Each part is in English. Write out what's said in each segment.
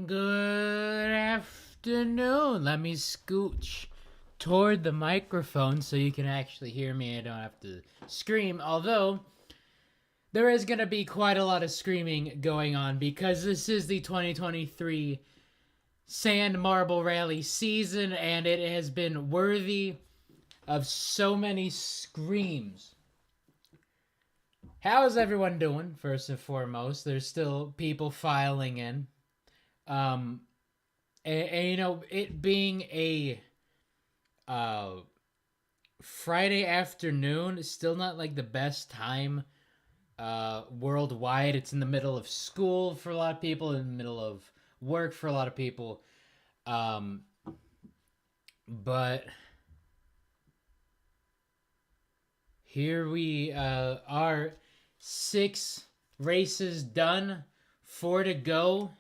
Good afternoon. Let me scooch toward the microphone so you can actually hear me. I don't have to scream, although there is going to be quite a lot of screaming going on because this is the 2023 Sand Marble Rally season, and it has been worthy of so many screams. How is everyone doing, first and foremost? There's still people filing in. And you know, it being a Friday afternoon is still not like the best time worldwide. It's in the middle of school for a lot of people, in the middle of work for a lot of people. But here we are, 6 races done, 4 to go.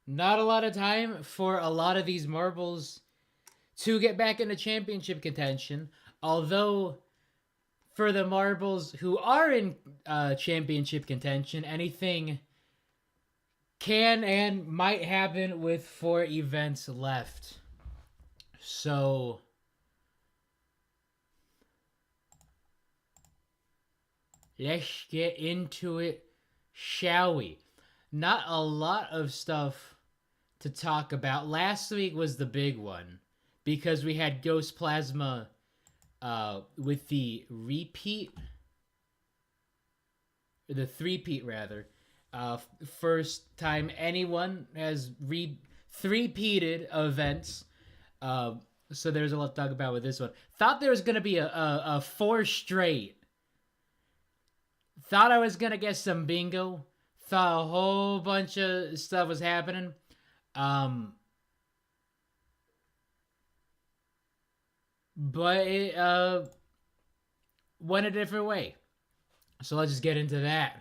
Not a lot of time for a lot of these marbles to get back into championship contention. Although, for the marbles who are in championship contention, anything can and might happen with 4 events left. So, let's get into it, shall we? Not a lot of stuff to talk about. Last week was the big one because we had Ghost Plasma with the three-peat rather. First time anyone has three-peated events. So there's a lot to talk about with this one. Thought there was going to be a 4 straight. Thought I was going to get some bingo. Thought a whole bunch of stuff was happening. But went a different way. So let's just get into that.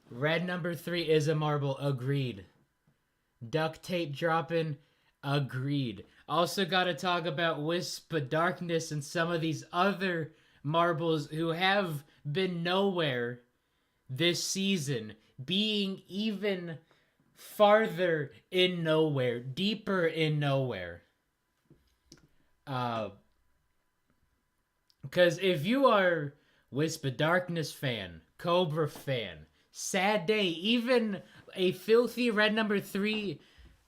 Red number 3 is a marble. Agreed. Duct tape dropping. Agreed. Also got to talk about Wisp of Darkness and some of these other marbles who have been nowhere this season, being even farther in nowhere, deeper in nowhere. Because if you are Wisp of Darkness fan, Cobra fan, Sad Day, even a filthy Red number 3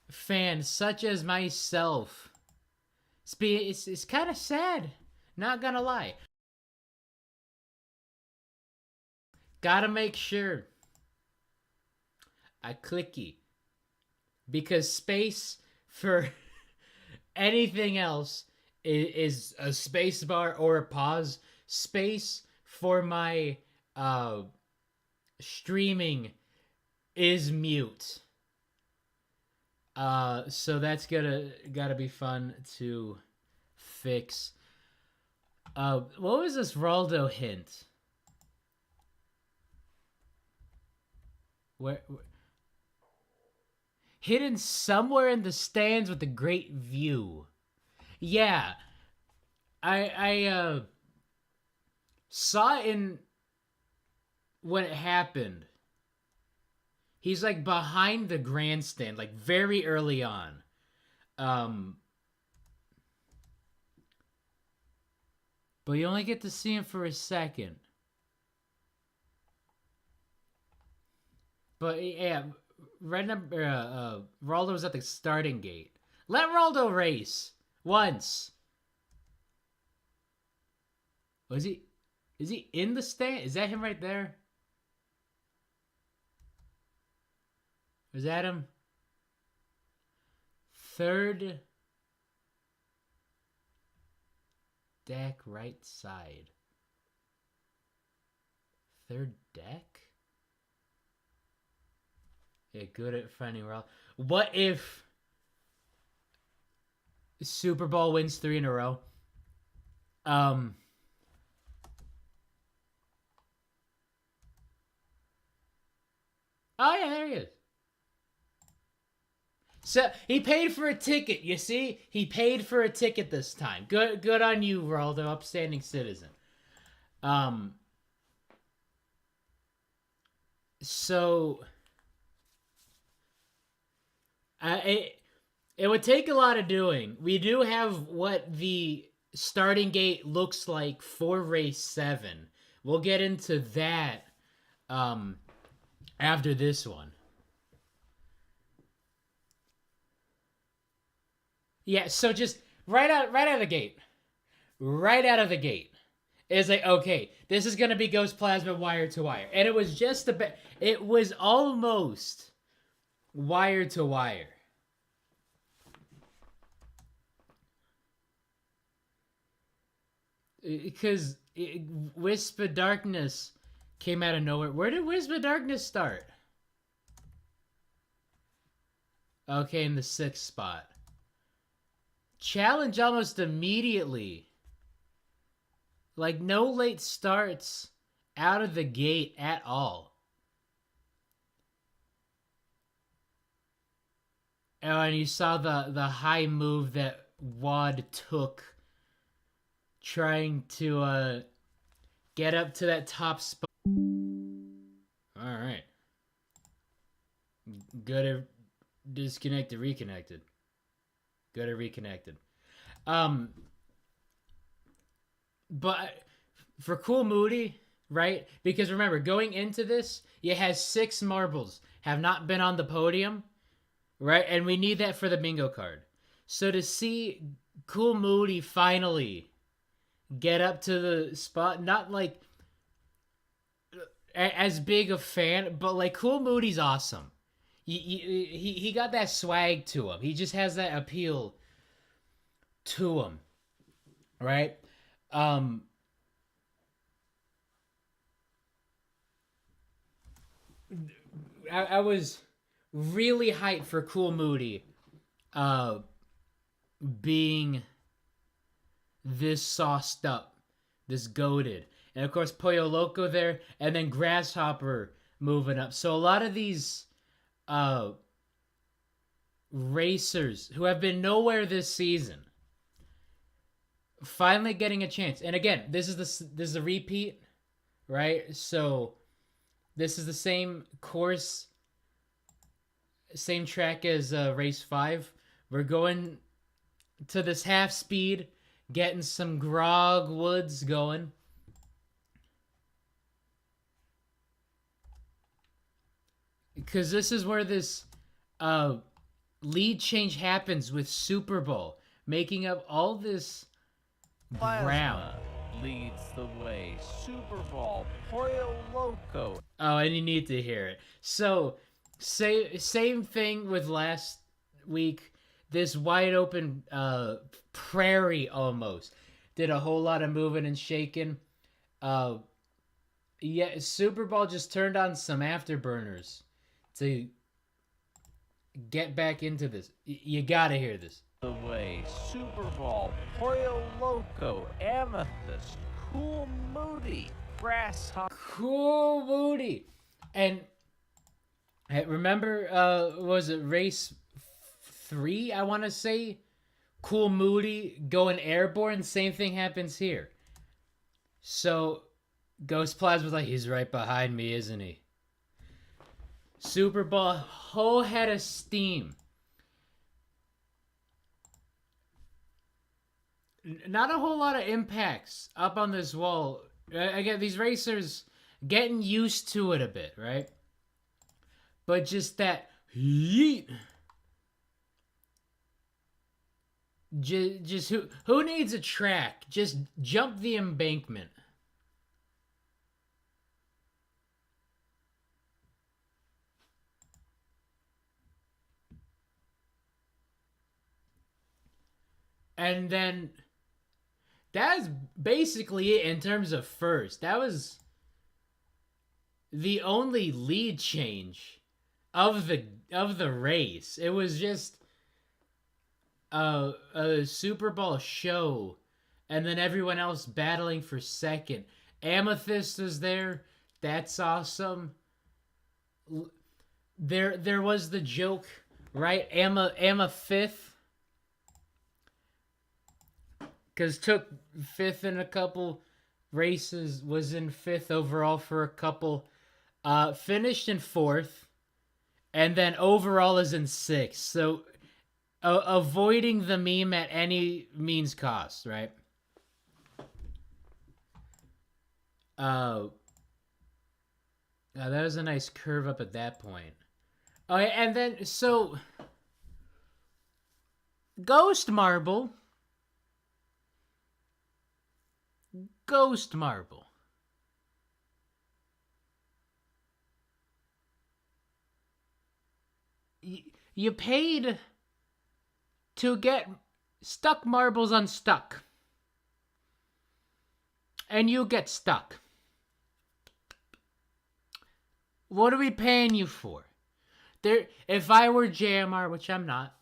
fan such as myself, it's kind of sad. Not gonna lie. Gotta make sure I clicky. Because space for anything else is a space bar or a pause. Space for my streaming is mute. So that's gotta be fun to fix. What was this Raldo hint? Where hidden somewhere in the stands with a great view. Yeah, I saw it in when it happened. He's like behind the grandstand, like very early on. But you only get to see him for a second. But yeah, red number Raldo was at the starting gate. Let Raldo race once. Was he? Is he in the stand? Is that him right there? Is that him? Third deck right side. Third deck? Yeah, good at finding Raldo. What if Super Bowl wins 3 in a row? Oh yeah, there he is. So he paid for a ticket, you see? He paid for a ticket this time. Good on you, Raldo, upstanding citizen. So it would take a lot of doing. We do have what the starting gate looks like for race 7. We'll get into that after this one. Yeah, so just right out of the gate. Right out of the gate. It's like, okay, this is gonna be Ghost Plasma wire to wire. And it was just a bit, it was almost wire to wire. Because Wisp of Darkness came out of nowhere. Where did Wisp of Darkness start? Okay, in the 6th spot. Challenge almost immediately. Like, no late starts out of the gate at all. Oh, and you saw the high move that Wad took trying to get up to that top spot. All right. Good at disconnected, reconnected. Good at reconnected. But for Cool Moody, right? Because remember, going into this, you had 6 marbles have not been on the podium, right? And we need that for the bingo card. So to see Cool Moody finally get up to the spot, not like as big a fan, but like Cool Moody's awesome. He got that swag to him. He just has that appeal to him, right? I was really hyped for Cool Moody being this sauced up, this goated. And of course, Pollo Loco there, and then Grasshopper moving up. So a lot of these racers who have been nowhere this season finally getting a chance. And again, this is a repeat, right? So this is the same course, same track as race 5. We're going to this half speed, getting some grog woods going. Because this is where this lead change happens with Super Bowl, making up all this ground. Leads the way. Super Bowl, Pollo Loco. Oh, and you need to hear it. So, same thing with last week. This wide open prairie almost did a whole lot of moving and shaking. Yeah, Super Bowl just turned on some afterburners to get back into this. You gotta hear this. The way. Super Bowl, Pollo Loco, Amethyst, Cool Moody, Grasshopper. Cool Moody. And remember, was it race 3, I want to say? Cool Moody going airborne. Same thing happens here. So, Ghost Plasma's like, he's right behind me, isn't he? Super Bowl, whole head of steam. Not a whole lot of impacts up on this wall. Again, these racers getting used to it a bit, right? But just that yeet. Just who needs a track? Just jump the embankment. And then that's basically it in terms of first. That was the only lead change of the race. It was just a Super Bowl show, and then everyone else battling for second. Amethyst was there. That's awesome. There was the joke, right? Amma fifth. Because took 5th in a couple races, was in 5th overall for a couple, finished in 4th, and then overall is in 6th. So avoiding the meme at any means cost, right? That was a nice curve up at that point. Okay, and then, so, Ghost Marble. You paid to get stuck marbles unstuck. And you get stuck. What are we paying you for? If I were JMR, which I'm not,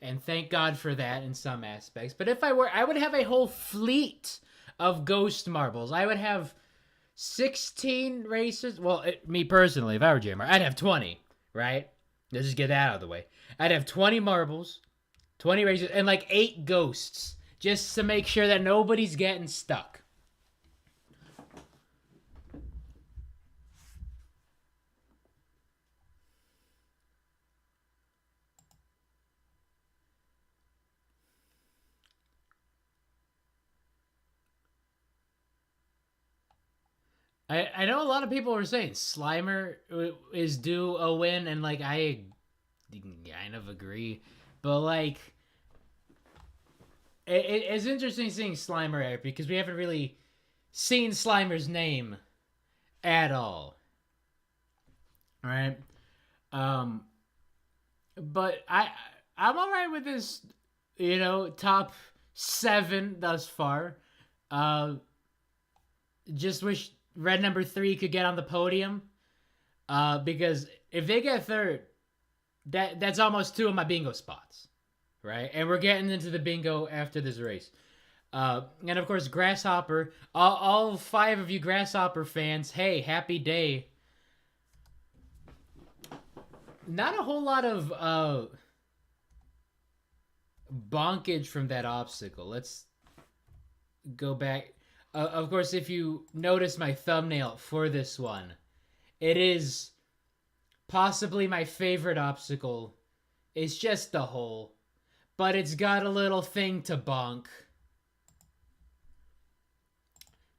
and thank God for that in some aspects, but if I were, I would have a whole fleet of ghost marbles. I would have 16 racers. Well, me personally, if I were JMR, I'd have 20, right? Let's just get that out of the way. I'd have 20 marbles, 20 racers, and like 8 ghosts, just to make sure that nobody's getting stuck. I know a lot of people were saying Slimer is due a win, and like I kind of agree, but like it's interesting seeing Slimer here because we haven't really seen Slimer's name at all, right? But I'm all right with this, top 7 thus far. Just wish red number 3 could get on the podium, because if they get third, that's almost 2 of my bingo spots, right? And we're getting into the bingo after this race. And of course, Grasshopper. All 5 of you Grasshopper fans, hey, happy day. Not a whole lot of bonkage from that obstacle. Let's go back. Of course, if you notice my thumbnail for this one, it is possibly my favorite obstacle. It's just the hole, but it's got a little thing to bonk.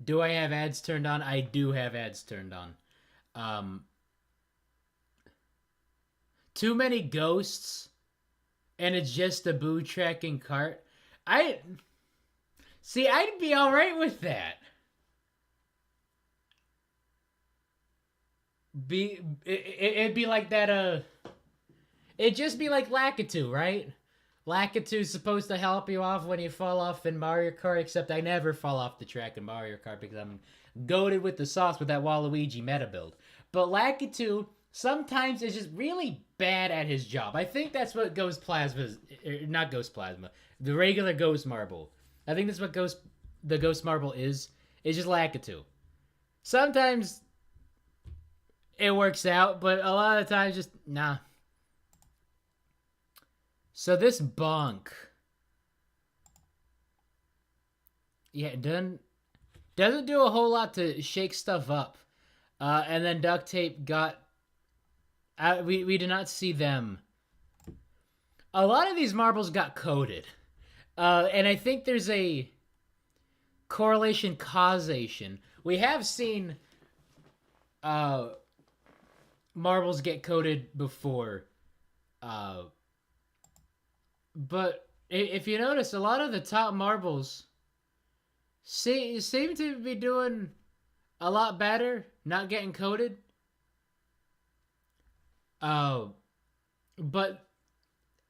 Do I have ads turned on? I do have ads turned on. Too many ghosts, and it's just a boo tracking cart. I'd be all right with that. It'd be like that. It'd just be like Lakitu, right? Lakitu's supposed to help you off when you fall off in Mario Kart, except I never fall off the track in Mario Kart because I'm goated with the sauce with that Waluigi meta build. But Lakitu sometimes is just really bad at his job. I think that's what Ghost Plasma is. Not Ghost Plasma. The regular Ghost Marble. I think that's what the Ghost Marble is. It's just Lakitu. Sometimes it works out, but a lot of times just nah. So this bonk, yeah, doesn't do a whole lot to shake stuff up. And then duct tape got out. We did not see them. A lot of these marbles got coated. And I think there's a correlation causation. We have seen marbles get coated before. But if you notice, a lot of the top marbles seem to be doing a lot better, not getting coated. But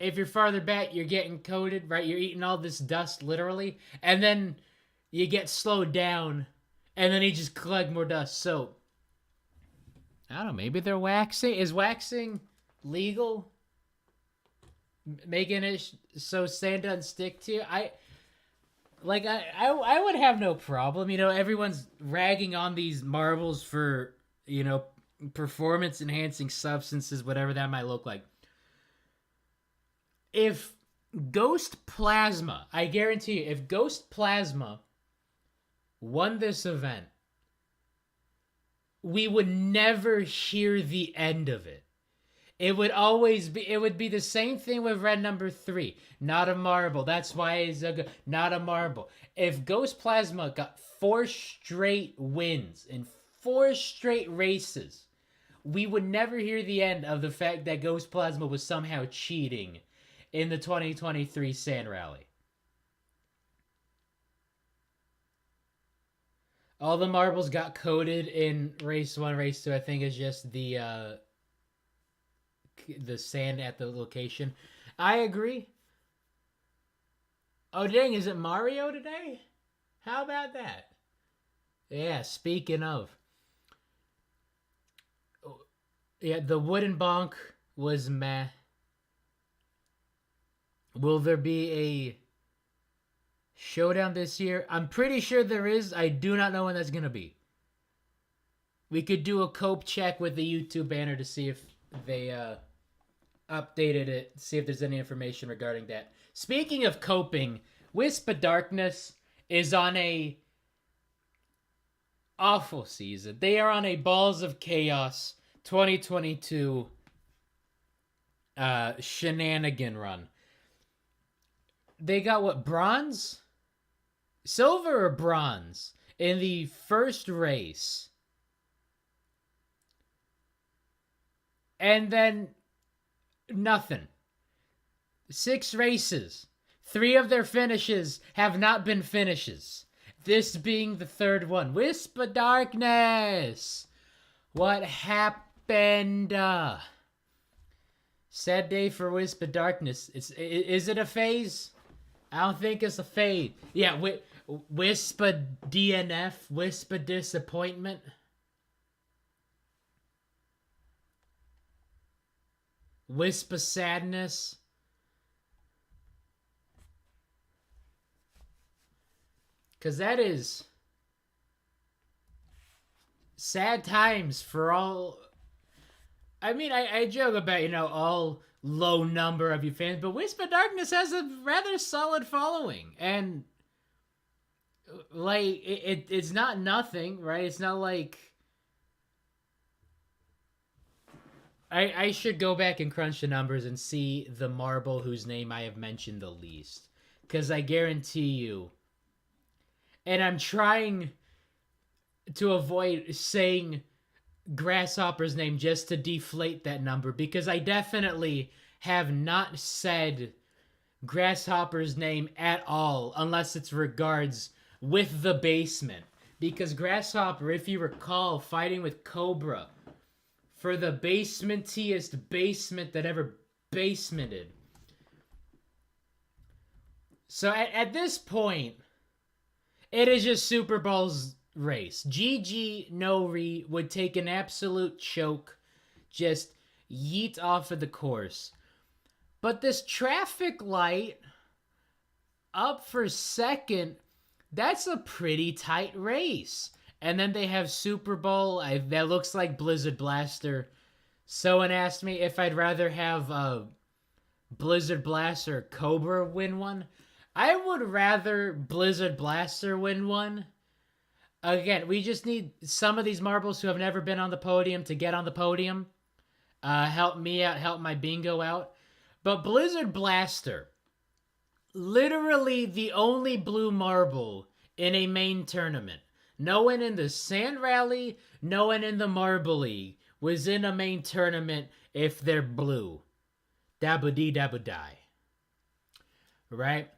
if you're farther back, you're getting coated, right? You're eating all this dust, literally. And then you get slowed down, and then you just collect more dust. So, I don't know, maybe they're waxing. Is waxing legal? Making it so sand doesn't stick to you? I would have no problem. You know, everyone's ragging on these marbles for, you know, performance enhancing substances, whatever that might look like. If Ghost Plasma, I guarantee you, if Ghost Plasma won this event, we would never hear the end of it. It would be the same thing with red number 3. Not a marble. That's why it's not a marble. If Ghost Plasma got 4 straight wins in 4 straight races, we would never hear the end of the fact that Ghost Plasma was somehow cheating in the 2023 Sand Rally. All the marbles got coated in race 1, race 2. I think is just the sand at the location. I agree. Oh dang, is it Mario today? How about that? Yeah, speaking of. Yeah, the wooden bonk was meh. Will there be a showdown this year? I'm pretty sure there is. I do not know when that's going to be. We could do a cope check with the YouTube banner to see if they updated it, see if there's any information regarding that. Speaking of coping, Wisp of Darkness is on a awful season. They are on a Balls of Chaos 2022 shenanigan run. They got what, bronze? Silver or bronze in the first race. And then nothing. 6 races. 3 of their finishes have not been finishes. This being the 3rd one. Wisp of Darkness. What happened? Sad day for Wisp of Darkness. Is it a phase? I don't think it's a fade. Yeah, Wisp of DNF. Wisp of Disappointment. Wisp of Sadness. Because that is sad times for all. I mean, I joke about, all low number of you fans, but Wisp of Darkness has a rather solid following. And, like, it's not nothing, right? It's not like. I should go back and crunch the numbers and see the marble whose name I have mentioned the least. Because I guarantee you. And I'm trying to avoid saying Grasshopper's name just to deflate that number. Because I definitely have not said Grasshopper's name at all. Unless it's regards with the basement. Because Grasshopper, if you recall, fighting with Cobra for the basementiest basement that ever basemented. So at this point, it is just Super Bowl's race. GG Nori would take an absolute choke, just yeet off of the course. But this traffic light up for second, that's a pretty tight race. And then they have Super Bowl. That looks like Blizzard Blaster. Someone asked me if I'd rather have Blizzard Blaster or Cobra win one. I would rather Blizzard Blaster win one. Again, we just need some of these marbles who have never been on the podium to get on the podium. Help me out, help my bingo out. But Blizzard Blaster, literally the only blue marble in a main tournament. No one in the Sand Rally, no one in the Marble League was in a main tournament if they're blue. Dabba-dee, dabba-die. Right?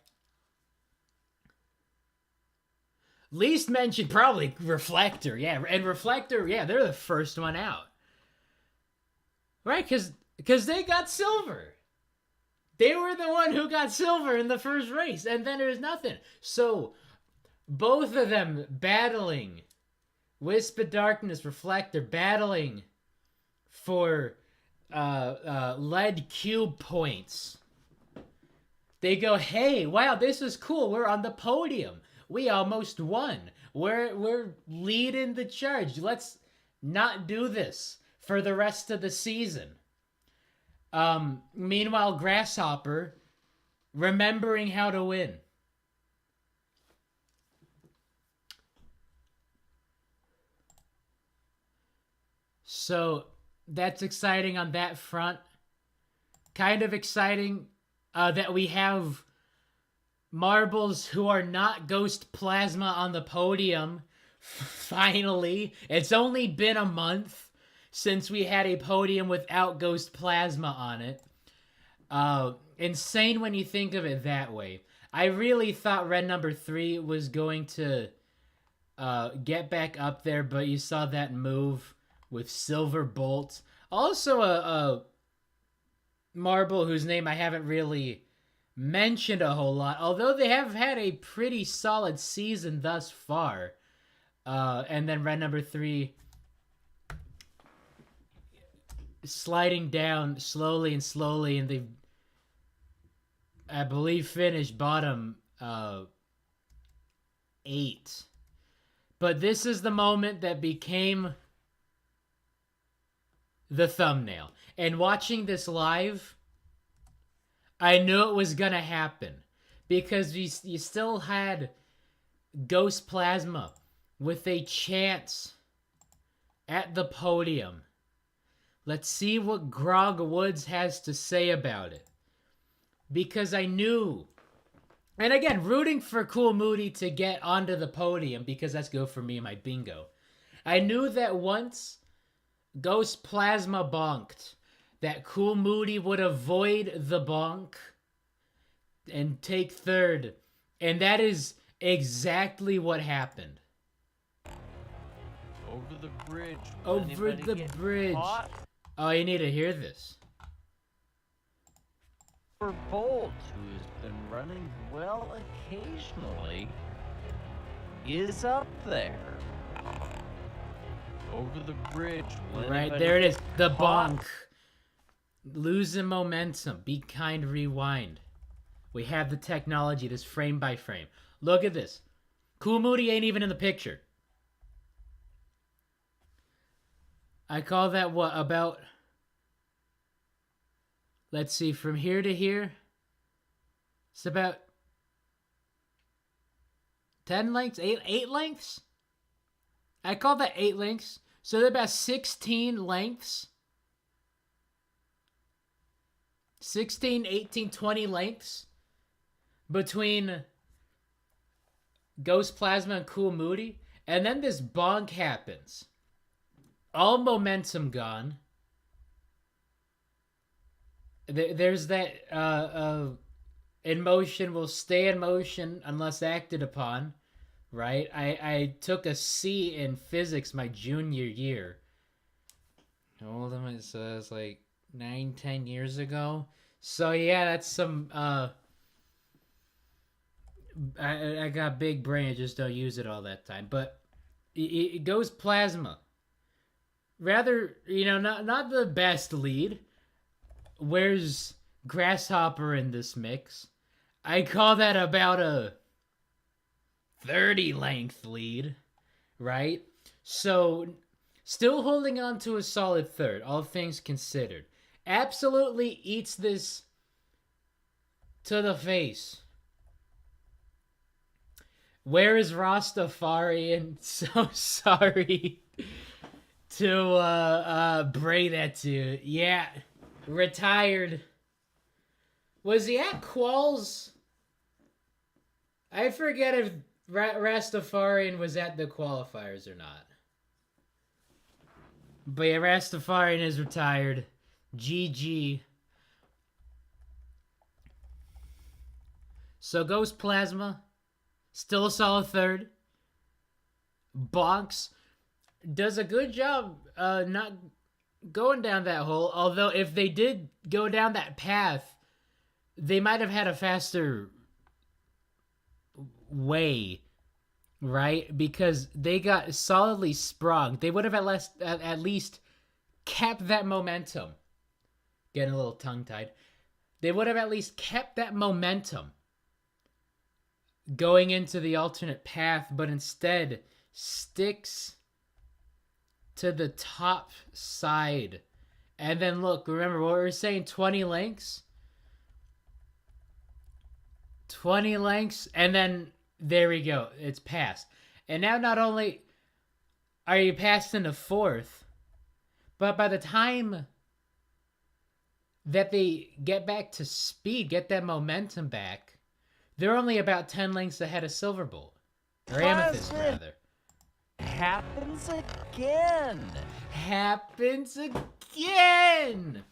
Least mentioned, probably Reflector. Yeah, and Reflector, yeah, they're the first one out. Right? Because they got silver. They were the one who got silver in the first race, and then there's nothing. So both of them battling. Wisp of Darkness, Reflector, battling for lead cube points. They go, hey, wow, this is cool. We're on the podium. We almost won. We're leading the charge. Let's not do this for the rest of the season. Meanwhile, Grasshopper, remembering how to win. So that's exciting on that front. Kind of exciting that we have marbles who are not Ghost Plasma on the podium. Finally. It's only been a month since we had a podium without Ghost Plasma on it. Insane when you think of it that way. I really thought red number 3 was going to get back up there, but you saw that move with Silver Bolt. Also a marble whose name I haven't really mentioned a whole lot, although they have had a pretty solid season thus far. And then red number 3 sliding down slowly, and they've, I believe, finished bottom 8. But this is the moment that became the thumbnail. And watching this live, I knew it was gonna happen. Because you still had Ghost Plasma with a chance at the podium. Let's see what Grog Woods has to say about it. Because I knew, and again, rooting for Cool Moody to get onto the podium, because that's good for me and my bingo. I knew that once Ghost Plasma bonked, that Cool Moody would avoid the bonk and take third. And that is exactly what happened. Over the bridge. Over the bridge. Caught? Oh, you need to hear this. For Bolt, who's been running well occasionally, is up there. Over the bridge. Right, there it is. The bonk. Losing momentum. Be kind, rewind. We have the technology, this frame by frame. Look at this. Cool Moody ain't even in the picture. I call that what, about, let's see, from here to here, it's about 10 lengths, 8 lengths? I call that 8 lengths. So they're about 16 lengths. 16, 18, 20 lengths between Ghost Plasma and Cool Moody. And then this bonk happens. All momentum gone. There's that in motion will stay in motion unless acted upon, right? I took a C in physics my junior year. How old am I? So it's like 9-10 years ago. So yeah, that's some I got big brain, I just don't use it all that time. But it goes plasma. Rather, not the best lead. Where's Grasshopper in this mix? I call that about a 30 length lead, right? So, still holding on to a solid third, all things considered. Absolutely eats this to the face. Where is Rastafarian? So sorry to bray that to you. Yeah, retired. Was he at Quals? I forget if Rastafarian was at the qualifiers or not. But yeah, Rastafarian is retired. GG. So Ghost Plasma, still a solid third. Bonks does a good job not going down that hole. Although if they did go down that path, they might have had a faster way, right? Because they got solidly sprung. They would have at least kept that momentum. Getting a little tongue-tied. They would have at least kept that momentum going into the alternate path, but instead sticks to the top side. And then look, remember what we were saying, 20 lengths? 20 lengths, and then there we go. It's passed. And now not only are you passed into fourth, but by the time that they get back to speed, get that momentum back, they're only about 10 lengths ahead of Silverbolt. Or Amethyst, rather. Happens again. Happens again.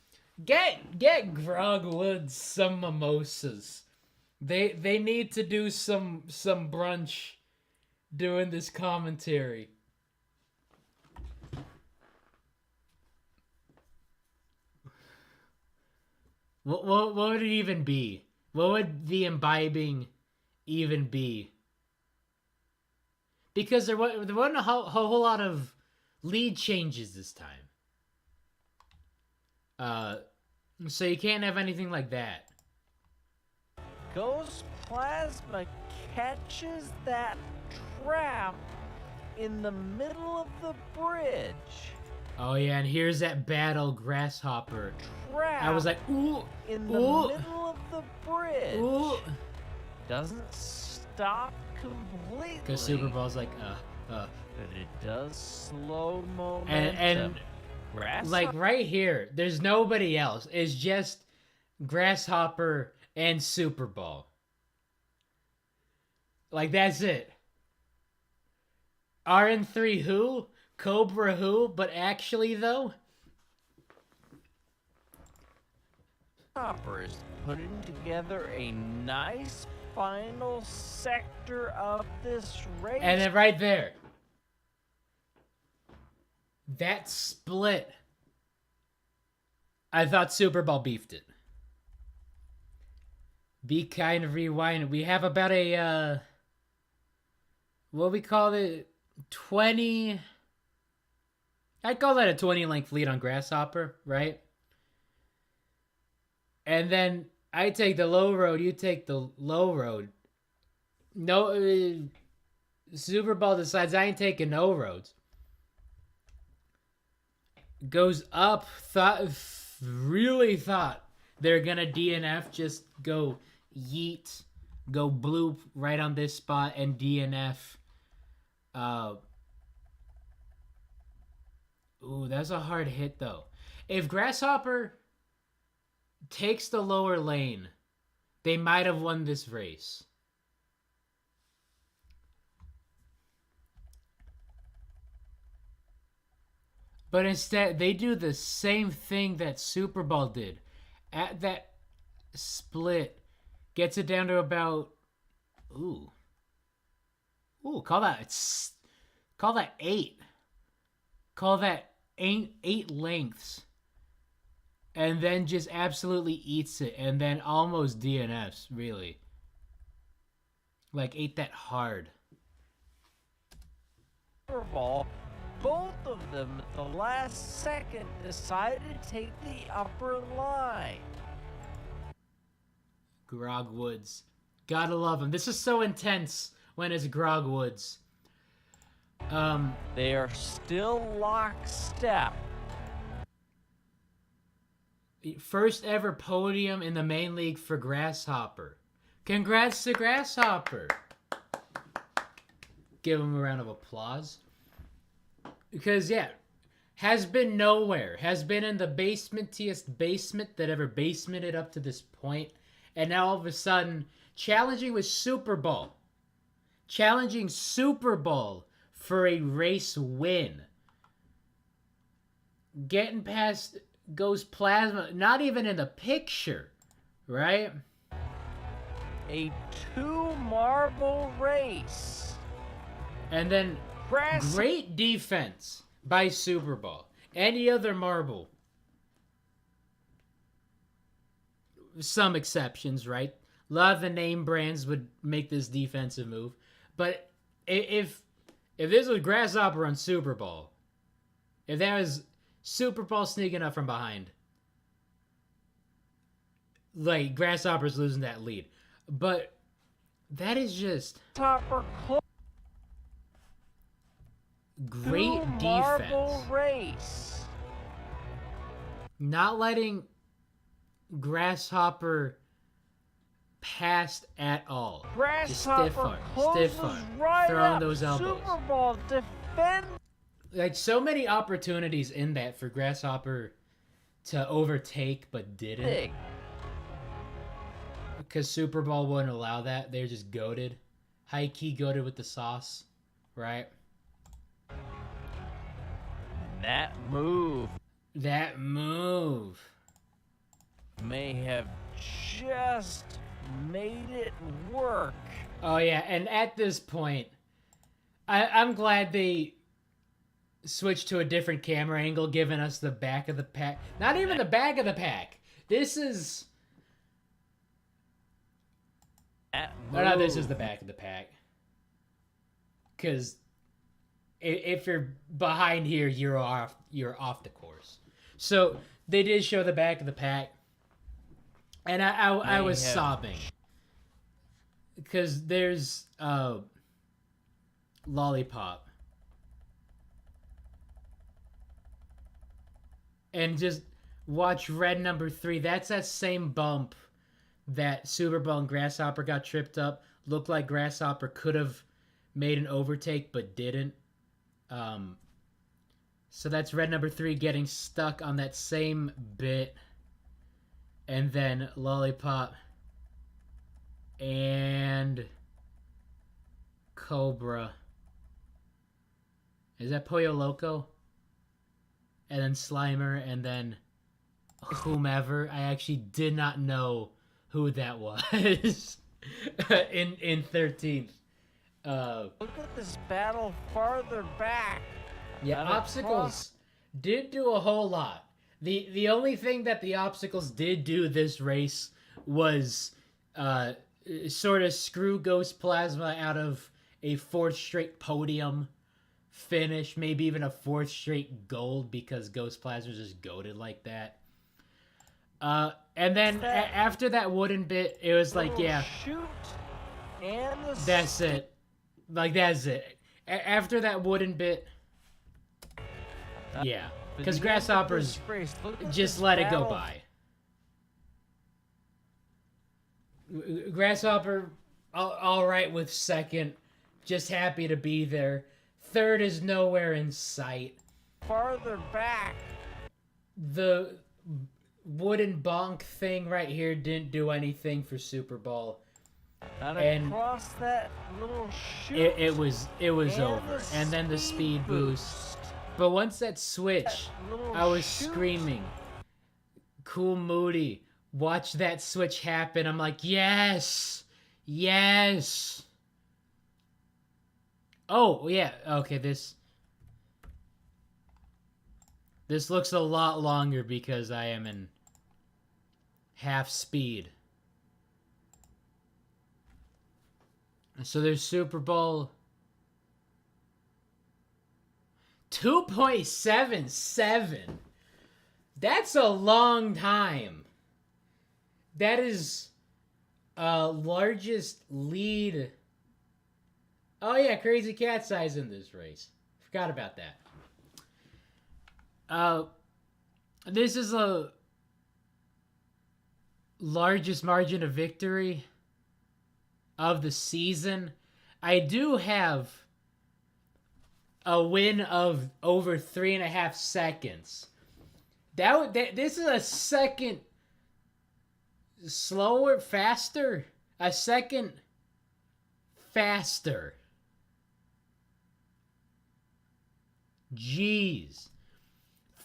Get Grogwood some mimosas. They need to do some brunch doing this commentary. What would it even be? What would the imbibing even be? Because there wasn't a whole lot of lead changes this time. So you can't have anything like that. Ghost Plasma catches that trap in the middle of the bridge. Oh yeah, and here's that battle Grasshopper. Trap I was like, ooh, in the ooh, middle of the bridge. ooh. Doesn't stop completely. Because Super Bowl's like, But it does slow momentum. And like right here, there's nobody else. It's just Grasshopper and Super Bowl. Like, that's it. RN3 who? Cobra who? But actually, though, Hopper is putting together a nice final sector of this race. and then right there, that split, I thought Super Bowl beefed it. Be kind of rewind. We have about a, what we call it, 20, I'd call that a 20 length lead on Grasshopper, right? And then I take the low road, you take the low road. No, Super Ball decides I ain't taking no roads. Goes up, really thought they're gonna DNF, just go yeet, go bloop right on this spot and DNF. Ooh, that's a hard hit though. If Grasshopper takes the lower lane, they might have won this race. But instead, they do the same thing that Super Ball did. At that split, gets it down to about... Ooh, call that 8. Call that 8 lengths. And then just absolutely eats it. And then almost DNFs, really. Like, ate that hard. Super Ball, both of them at the last second decided to take the upper line. Grog Woods. Gotta love him. This is so intense when it's Grog Woods. They are still lockstep. First ever podium in the main league for Grasshopper. Congrats to Grasshopper. Give him a round of applause. Because, yeah, has been nowhere. Has been in the basementiest basement that ever basemented up to this point. And now all of a sudden, challenging with Super Ball. Challenging Super Ball for a race win. Getting past Ghost Plasma, not even in the picture, right? A 2-marble race. And then great defense by Super Ball. Any other marble, some exceptions, right? A lot of the name brands would make this defensive move. But if this was Grasshopper on Super Ball, if that was Super Ball sneaking up from behind, like, Grasshopper's losing that lead. But that is just great defense. Race. Not letting Grasshopper pass at all. Grasshopper stiff arm, right throwing up. those elbows. Super Ball defend. Like, so many opportunities in that for Grasshopper to overtake, but didn't. Because Super Ball wouldn't allow that. They're just goated. High key goated with the sauce, right? That move may have just made it work. Oh yeah, and at this point, I'm glad they switched to a different camera angle, giving us the back of the pack. Not even the back of the pack. This is... No, this is the back of the pack. Because if you're behind here, you're off the course. So they did show the back of the pack, and I was sobbing because there's Lollipop, and just watch red number 3. That's that same bump that Super Ball and Grasshopper got tripped up. Looked like Grasshopper could have made an overtake, but didn't. So that's red number 3 getting stuck on that same bit. And then Lollipop and Cobra. Is that Pollo Loco? And then Slimer, and then whomever. I actually did not know who that was in 13th. Look at this battle farther back. Yeah, obstacles did do a whole lot. The only thing that the obstacles did do this race was sort of screw Ghost Plasma out of a 4th straight podium finish, maybe even a 4th straight gold, because Ghost Plasma just goated like that. And then after that wooden bit, it was like, yeah, Shoot and that's it. Like, that's it. After that wooden bit, yeah. Because Grasshoppers just let it go by. Grasshopper, all right with second. Just happy to be there. Third is nowhere in sight. Farther back. The wooden bonk thing right here didn't do anything for Super Bowl. And across that little chute, it was over. And then the speed boost. But once that switch, I was screaming. Cool Moody, watch that switch happen. I'm like, yes! Yes! Oh, yeah. Okay, this looks a lot longer because I am in half speed. So there's Super Bowl 2.77. That's a long time. That is largest lead. Oh yeah, Crazy Cat's Eyes in this race. Forgot about that. This is a largest margin of victory of the season. I do have a win of over 3.5 seconds. This is a second slower, faster. A second faster. Jeez.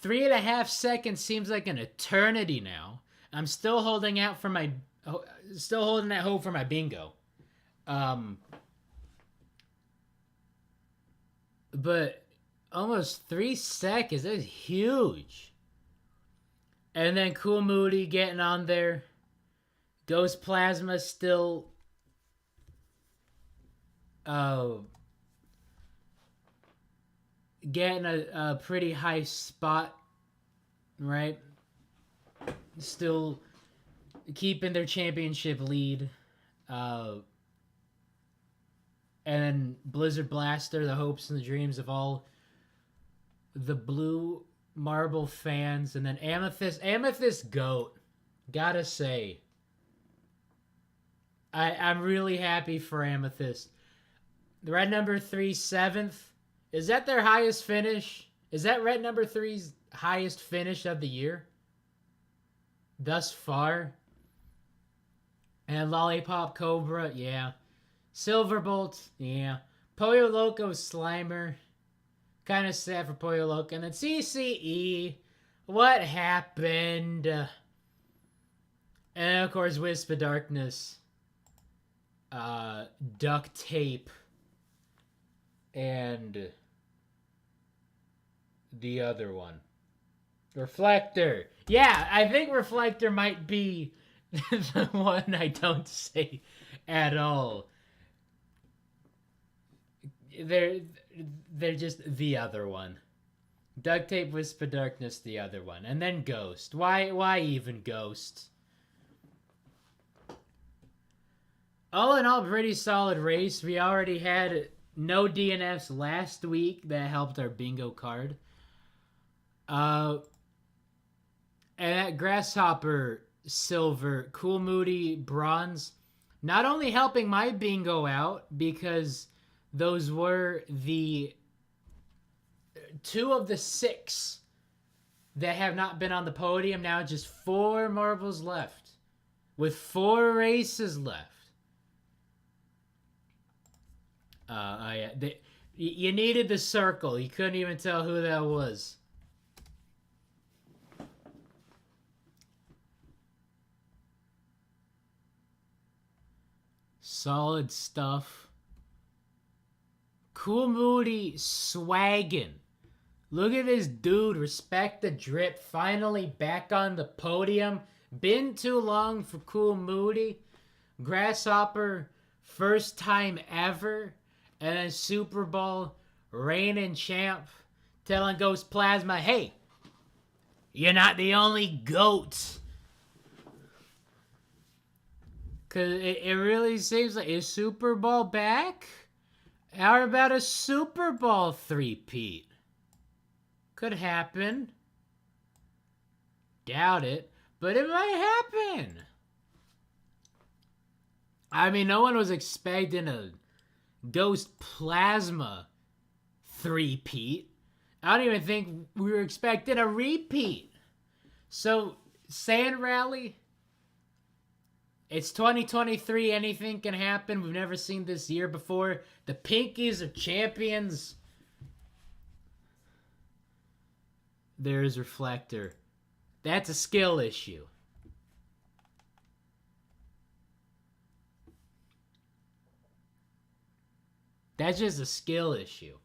3.5 seconds seems like an eternity now. I'm still holding out for my, still holding that hope for my bingo. But almost 3 seconds, that's huge. And then Cool Moody getting on there. Ghost Plasma still getting a pretty high spot, right? Still keeping their championship lead. And then Blizzard Blaster, the hopes and the dreams of all the Blue Marble fans. And then Amethyst GOAT. Gotta say, I'm really happy for Amethyst. The Red number 3 7th. Is that their highest finish? Is that Red number 3's highest finish of the year? Thus far? And Lollipop Cobra, yeah. Silverbolt, yeah. Pollo Loco Slimer. Kind of sad for Pollo Loco. And then CCE. What happened? And of course, Wisp of Darkness. Duct Tape. And the other one. Reflector. Yeah, I think Reflector might be the one I don't say at all. They're just the other one. Duct Tape, Wisp of Darkness, the other one. And then Ghost. Why even Ghost? All in all, pretty solid race. We already had no DNFs last week. That helped our bingo card. And that Grasshopper silver, Cool Moody bronze, not only helping my bingo out because those were the 2 of the 6 that have not been on the podium. Now just 4 marbles left with 4 races left. You needed the circle. You couldn't even tell who that was. Solid stuff. Cool Moody swaggin'. Look at this dude. Respect the drip. Finally back on the podium. Been too long for Cool Moody. Grasshopper, first time ever. And then Super Bowl, reigning champ, telling Ghost Plasma, hey, you're not the only GOAT. Because it really seems like, is Super Bowl back? How about a Super Bowl three-peat? Could happen. Doubt it, but it might happen. I mean, no one was expecting a Ghost Plasma three-peat. I don't even think we were expecting a repeat. So, Sand Rally, it's 2023. Anything can happen. We've never seen this year before. The Pinkies are champions. There's Reflector. That's a skill issue. That's just a skill issue.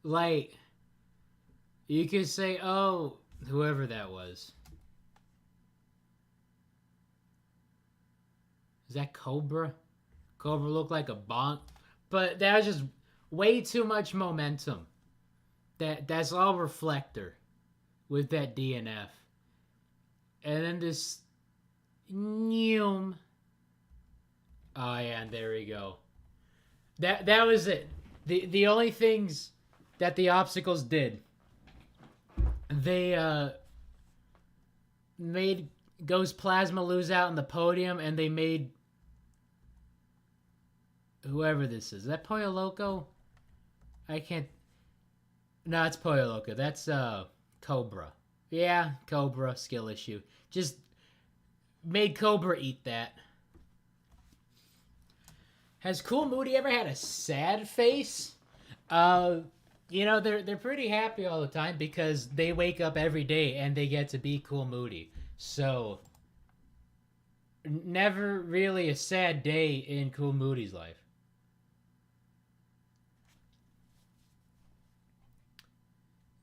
Like, you could say, oh, whoever that was. Is that Cobra? Cobra looked like a bonk. But that was just way too much momentum. That's all Reflector with that DNF. And then this Neum. Oh yeah, and there we go. That was it. The only things that the obstacles did, they made Ghost Plasma lose out in the podium, and they made whoever this is that Pollo Loco? I can't. No, it's Pollo Loco. That's Cobra. Yeah, Cobra skill issue. Just made Cobra eat that. Has Cool Moody ever had a sad face? You know, they're pretty happy all the time because they wake up every day and they get to be Cool Moody. So, never really a sad day in Cool Moody's life.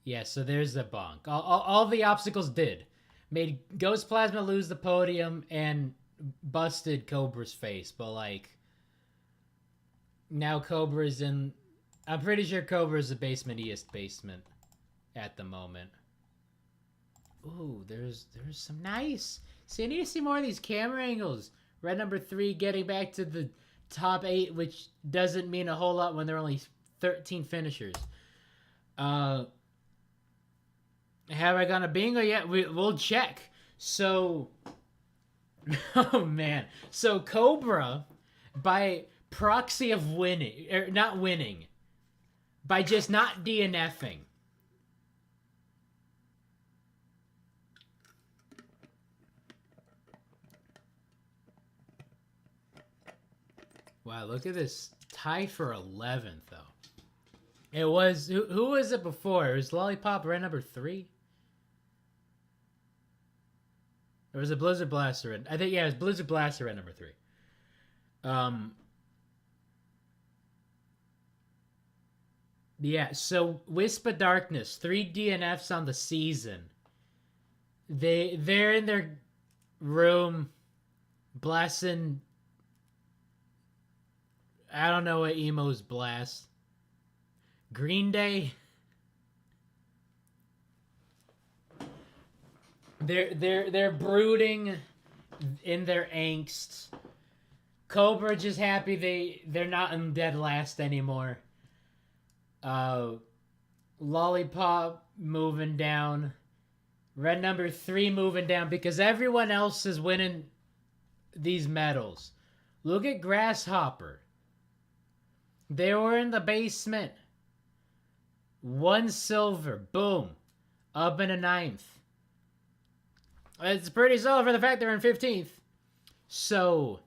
Yeah, so there's the bonk. All the obstacles did. Made Ghost Plasma lose the podium and busted Cobra's face. But, like, now Cobra's in... I'm pretty sure Cobra's the basement-iest basement at the moment. Ooh, there's some nice... See, I need to see more of these camera angles. Red number 3 getting back to the top 8, which doesn't mean a whole lot when there are only 13 finishers. Have I gone a bingo yet? We'll check. So, oh man. So Cobra, by proxy of winning, or not winning, by just not DNFing. Wow, look at this tie for 11th though. It was who was it before? It was Lollipop Red number 3. Or was it Blizzard Blaster? I think, yeah, it was Blizzard Blaster at number 3. Yeah, so Wisp of Darkness, 3 DNFs on the season. They're in their room blasting... I don't know what emos blast. Green Day? They're brooding in their angst. Cobra just happy they're not in dead last anymore. Lollipop moving down. Red number 3 moving down because everyone else is winning these medals. Look at Grasshopper. They were in the basement. 1 silver. Boom. Up in a 9th. It's pretty solid for the fact they're in 15th. So,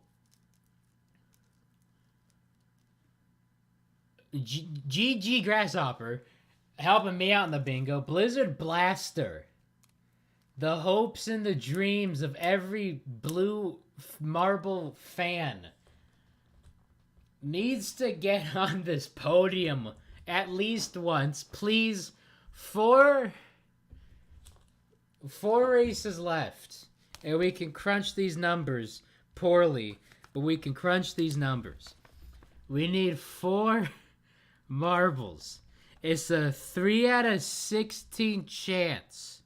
GG Grasshopper helping me out in the bingo. Blizzard Blaster. The hopes and the dreams of every blue marble fan needs to get on this podium at least once. Please, 4 races left, and we can crunch these numbers poorly, but we can crunch these numbers. We need 4 marbles. It's a 3 out of 16 chance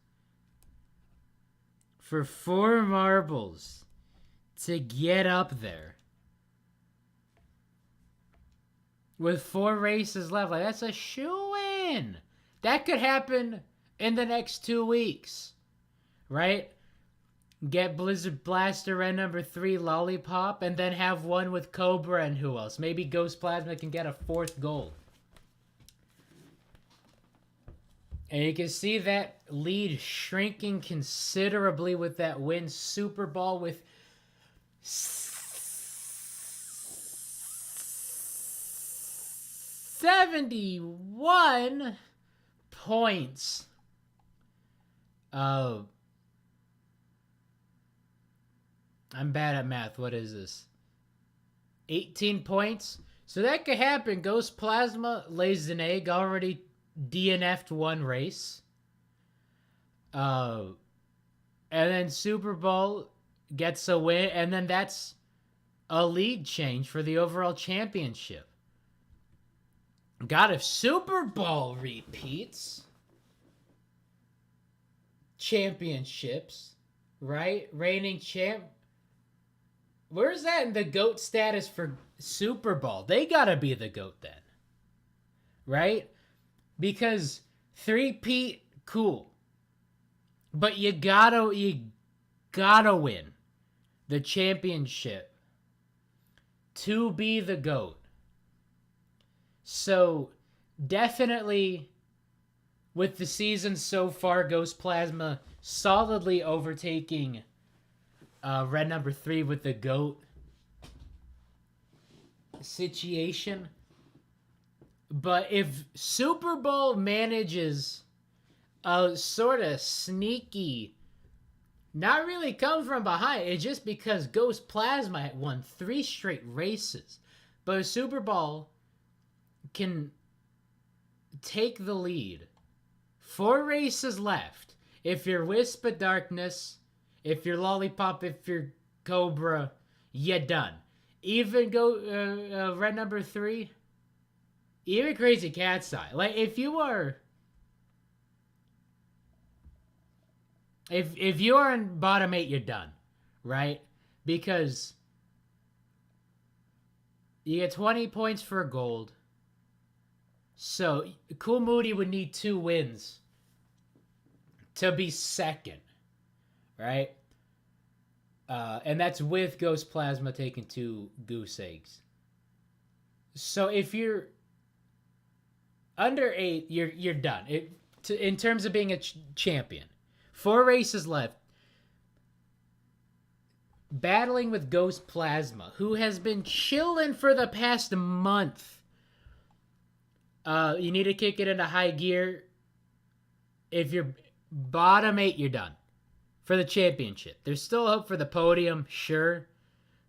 for 4 marbles to get up there. with 4 races left. Like, that's a shoo-in. That could happen in the next 2 weeks, right? Get Blizzard Blaster Red number 3 Lollipop, and then have one with Cobra and who else? Maybe Ghost Plasma can get a 4th gold. And you can see that lead shrinking considerably with that win. Super Ball with 71 points. I'm bad at math. What is this? 18 points. So that could happen. Ghost Plasma lays an egg. Already DNF'd 1 race. And then Super Bowl gets a win. And then that's a lead change for the overall championship. God, if Super Bowl repeats championships, right? Reigning champ. Where's that in the GOAT status for Super Bowl? They gotta be the GOAT then. Right? Because 3-peat, cool. But you gotta win the championship to be the GOAT. So, definitely, with the season so far, Ghost Plasma solidly overtaking Red number 3 with the GOAT situation. But if Super Bowl manages a sort of sneaky, not really come from behind, it's just because Ghost Plasma had won 3 straight races. But Super Bowl can take the lead. 4 races left. If you're Wisp of Darkness, if you're Lollipop, if you're Cobra, you're done. Even go Red number 3, even Crazy Cat's Eye. Like, if you are if you are in bottom 8, you're done, right? Because you get 20 points for a gold. So, Cool Moody would need 2 wins to be second, right? And that's with Ghost Plasma taking 2 goose eggs. So if you're under 8, you're done. In terms of being a champion. 4 races left. Battling with Ghost Plasma, who has been chilling for the past month. You need to kick it into high gear. If you're bottom 8, you're done for the championship. There's still hope for the podium, sure,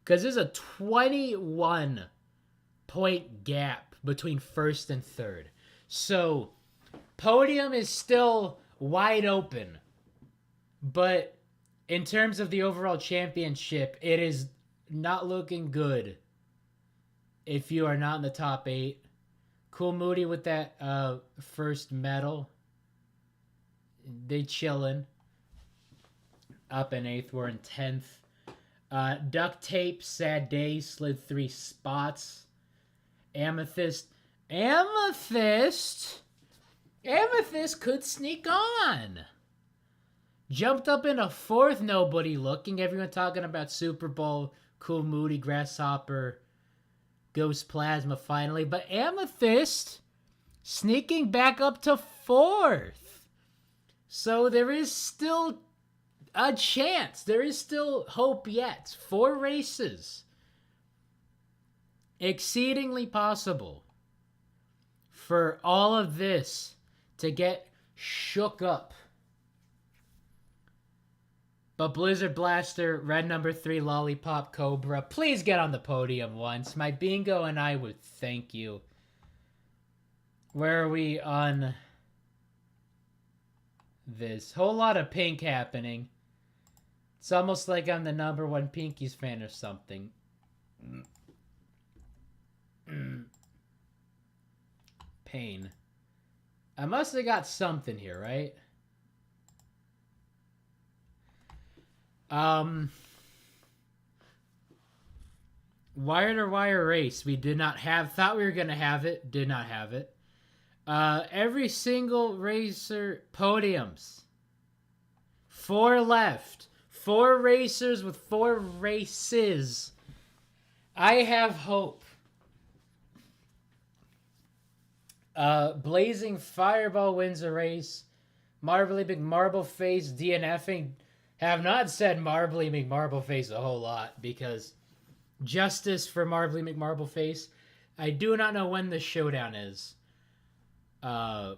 because there's a 21-point gap between first and third. So podium is still wide open, but in terms of the overall championship, it is not looking good if you are not in the top 8. Cool Moody with that first medal. They chillin'. Up in 8th. We're in 10th. Duct Tape, Sad Day, slid 3 spots. Amethyst could sneak on. Jumped up in a 4th, nobody looking. Everyone talking about Super Bowl, Cool Moody, Grasshopper, Ghost Plasma finally. But Amethyst sneaking back up to 4th. So there is still a chance. There is still hope yet. 4 races. Exceedingly possible for all of this to get shook up. But Blizzard Blaster, Red number 3, Lollipop, Cobra, please get on the podium once. My bingo and I would thank you. Where are we on this? Whole lot of pink happening. It's almost like I'm the number 1 Pinkies fan or something. Pain. I must have got something here, right? wire to wire race. We did not have. Thought we were gonna have it. Did not have it. Every single racer podiums. 4 left. 4 racers with 4 races. I have hope. Blazing Fireball wins a race. Marbly McMarbleface DNFing. Have not said Marbly McMarbleface a whole lot because justice for Marbly McMarbleface. I do not know when the showdown is. Sounds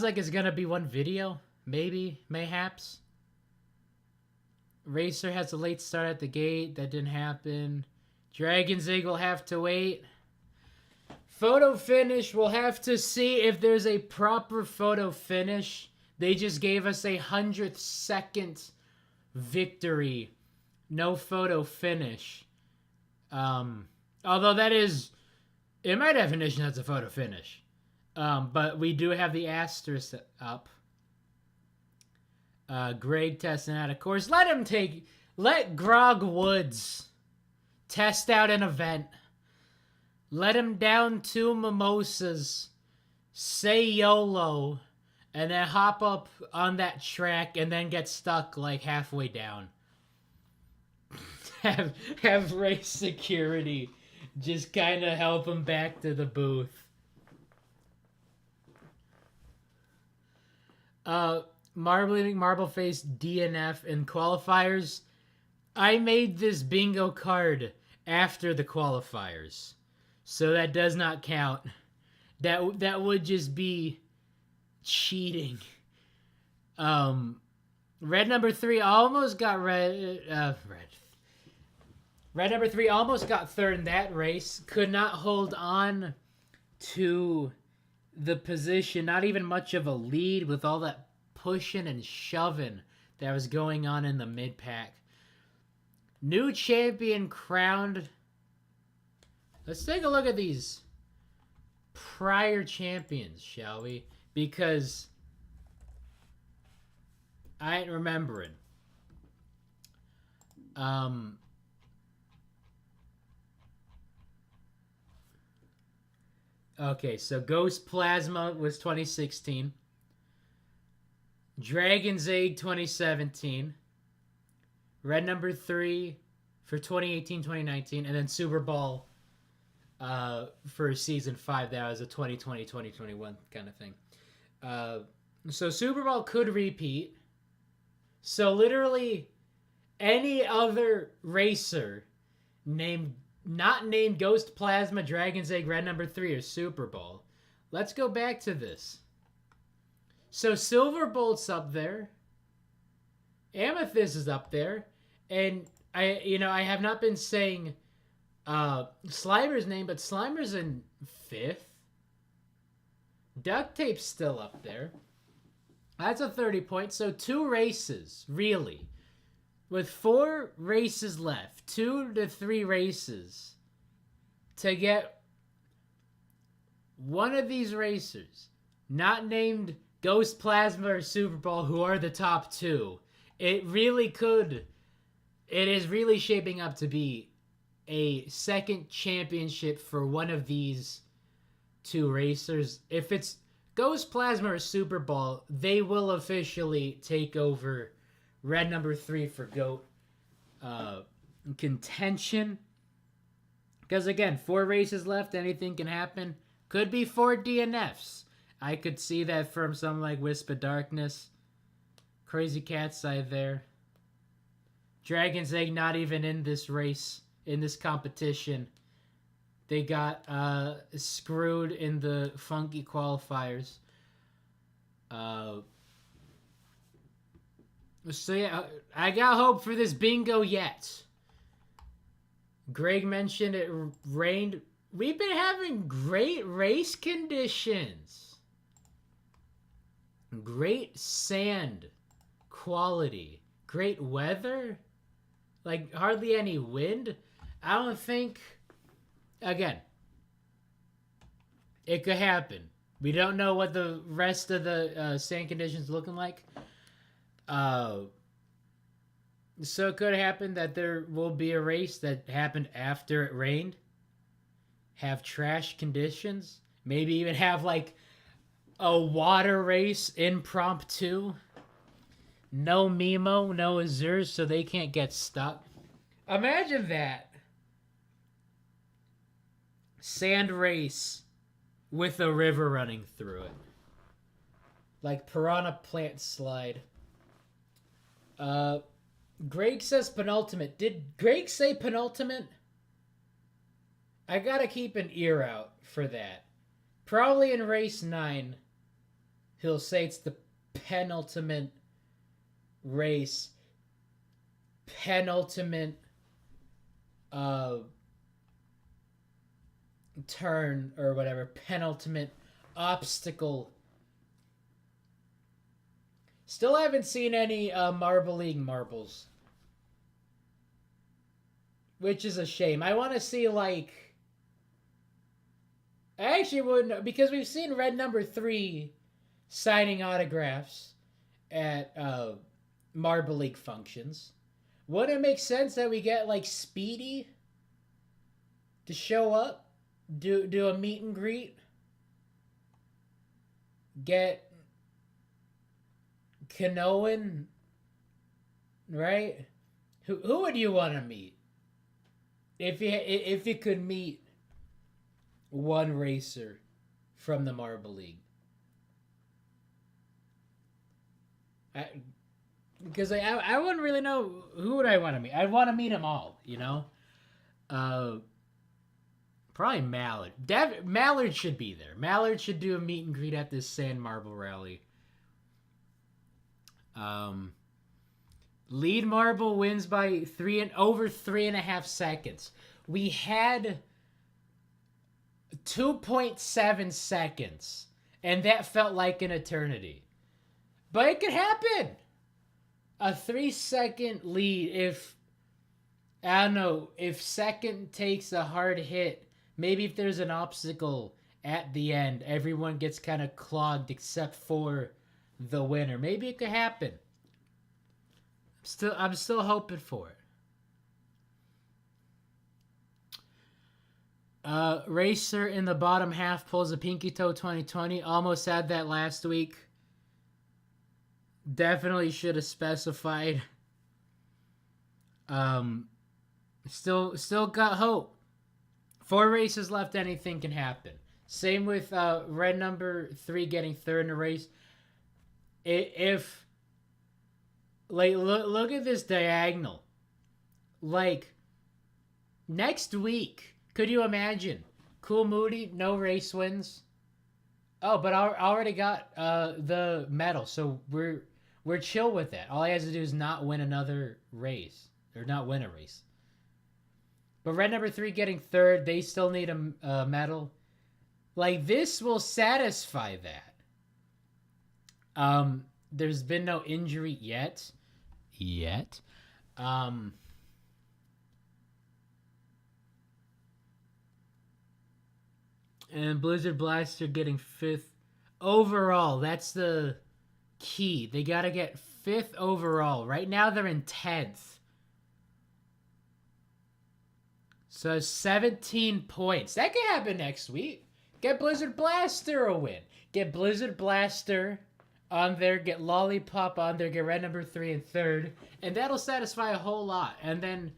like it's gonna be one video. Maybe, mayhaps. Racer has a late start at the gate. That didn't happen. Dragon's Egg will have to wait. Photo finish, we'll have to see if there's a proper photo finish. They just gave us a 100th second victory. No photo finish. Although that is, in my definition, that's a photo finish. But we do have the asterisk up. Greg testing out a course. Let Grog Woods test out an event. Let him down 2 mimosas, say YOLO, and then hop up on that track and then get stuck like halfway down. have race security just kind of help him back to the booth. Marbly McMarbleface DNF in qualifiers. I made this bingo card after the qualifiers, so that does not count. That would just be cheating. Red number 3 almost got red number 3 almost got third in that race. Could not hold on to the position. Not even much of a lead with all that pushing and shoving that was going on in the mid-pack. New champion crowned. Let's take a look at these prior champions, shall we? Because I ain't remembering. Okay, so Ghost Plasma was 2016. Dragon's Egg 2017. Red number 3 for 2018-2019. And then Super Bowl for season 5. That was a 2020-2021 kind of thing. So Super Bowl could repeat. So literally any other racer not named Ghost Plasma, Dragon's Egg, Red number 3, or Super Bowl. Let's go back to this. So Silver Bolt's up there. Amethyst is up there. And I have not been saying Slimer's name, but Slimer's in 5th. Duct Tape's still up there. That's a 30 point. So 2 races, really. With 4 races left, 2 to 3 races to get one of these racers not named Ghost Plasma or Super Bowl, who are the top 2. It is really shaping up to be a second championship for one of these 2 racers. If it's Ghost Plasma or Super Bowl, they will officially take over Red number 3 for GOAT contention. Because again, 4 races left, anything can happen. Could be 4 DNFs. I could see that from some like Wisp of Darkness. Crazy Cat side there. Dragon's Egg not even in this race, in this competition. They got screwed in the funky qualifiers. So yeah, I got hope for this bingo yet. Greg mentioned it rained. We've been having great race conditions. Great sand quality. Great weather. Like hardly any wind. I don't think, again, it could happen. We don't know what the rest of the sand conditions looking like. So it could happen that there will be a race that happened after it rained, have trash conditions, maybe even have like a water race impromptu. No Mimo, no Azures, so they can't get stuck. Imagine that. Sand race with a river running through it. Like Piranha Plant Slide. Greg says penultimate. Did Greg say penultimate? I gotta keep an ear out for that. Probably in race 9, he'll say it's the penultimate race. Penultimate turn or whatever. Penultimate obstacle. Still haven't seen any Marble League marbles. Which is a shame. I want to see, like... I actually wouldn't... Because we've seen Red Number 3 signing autographs at Marble League functions. Wouldn't it make sense that we get, like, Speedy to show up? Do a meet and greet? Get Kanoan, right? Who would you want to meet? If you could meet one racer from the Marble League. Because I wouldn't really know who would I want to meet. I'd want to meet them all, you know? Probably Mallard. Mallard should be there. Mallard should do a meet and greet at this Sand Marble Rally. Lead Marble wins by over 3.5 seconds. We had 2.7 seconds, and that felt like an eternity. But it could happen. A 3-second lead if, I don't know, if second takes a hard hit, maybe if there's an obstacle at the end, everyone gets kind of clogged except for the winner. Maybe it could happen. I'm still hoping for it. Racer in the bottom half pulls a pinky toe 2020. Almost had that last week. Definitely should have specified. Still got hope. 4 races left. Anything can happen. Same with Red Number 3 getting third in a race. If like look at this diagonal. Like next week, could you imagine? Cool Moody, no race wins. Oh, but I already got the medal, so we're chill with that. All he has to do is not win another race or not win a race. But Red Number 3 getting third, they still need a medal. Like this will satisfy that. There's been no injury yet. And Blizzard Blaster getting 5th overall. That's the key. They got to get 5th overall. Right now they're in 10th. So 17 points. That could happen next week. Get Blizzard Blaster a win. Get Blizzard Blaster on there. Get Lollipop on there. Get Red Number 3 and third. And that'll satisfy a whole lot. And then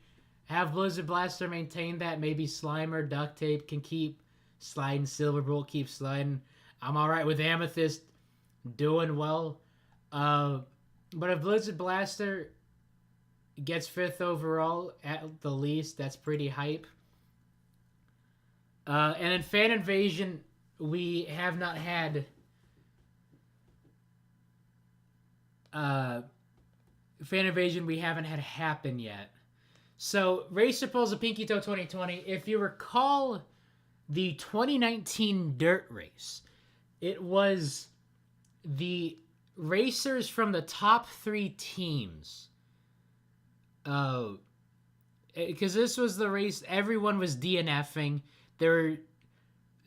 have Blizzard Blaster maintain that. Maybe Slimer, Duct Tape can keep sliding. Silverbolt keep sliding. I'm all right with Amethyst doing well. But if Blizzard Blaster gets 5th overall at the least, that's pretty hype. And in Fan Invasion, we have not had Fan Invasion we haven't had happen yet. So Racer pulls a Pinky Toe 2020. If you recall the 2019 Dirt Race, it was the racers from the top 3 teams. Because this was the race everyone was DNFing. There were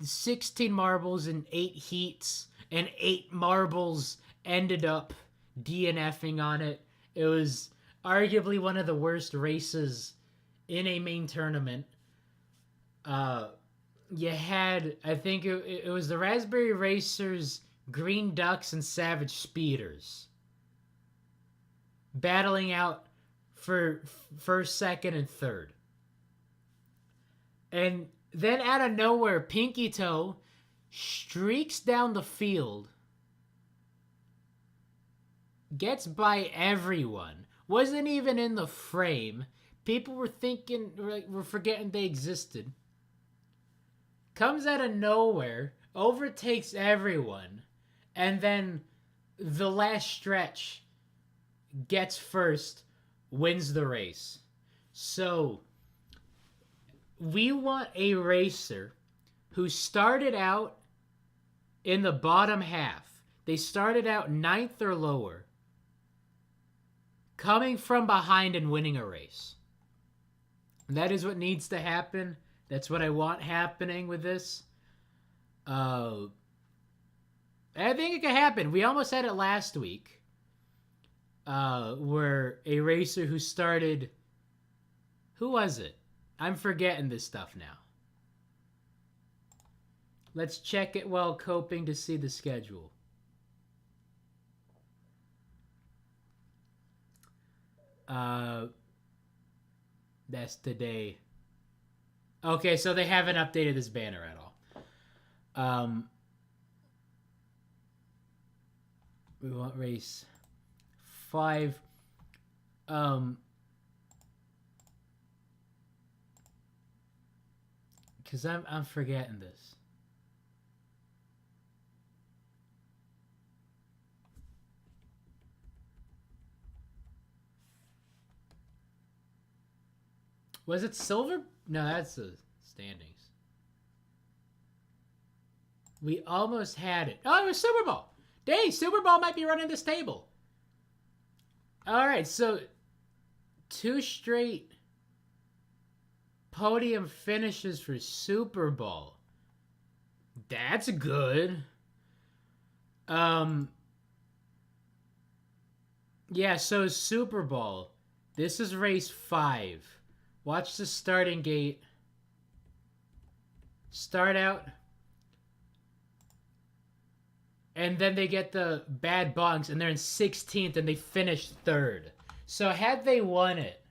16 marbles in 8 heats, and 8 marbles ended up DNFing on it. It was arguably one of the worst races in a main tournament. You had, I think it was the Raspberry Racers, Green Ducks, and Savage Speeders battling out for first, second, and third. And then out of nowhere, Pinky Toe streaks down the field, gets by everyone, wasn't even in the frame. People were thinking, were forgetting they existed. Comes out of nowhere, overtakes everyone, and then the last stretch gets first, wins the race. So we want a racer who started out in the bottom half. They started out 9th or lower, coming from behind and winning a race. That is what needs to happen. That's what I want happening with this. I think it could happen. We almost had it last week, where a racer who started... Who was it? I'm forgetting this stuff now. Let's check it while coping to see the schedule. That's today. Okay, so they haven't updated this banner at all. We want race 5. Because I'm forgetting this. Was it silver? No, that's the standings. We almost had it. Oh, it was Super Bowl. Dang, Super Bowl might be running this table. All right, so 2 straight podium finishes for Super Bowl. That's good. Yeah, so Super Bowl. This is race 5. Watch the starting gate. Start out. And then they get the bad bunks, and they're in 16th, and they finish 3rd. So had they won it,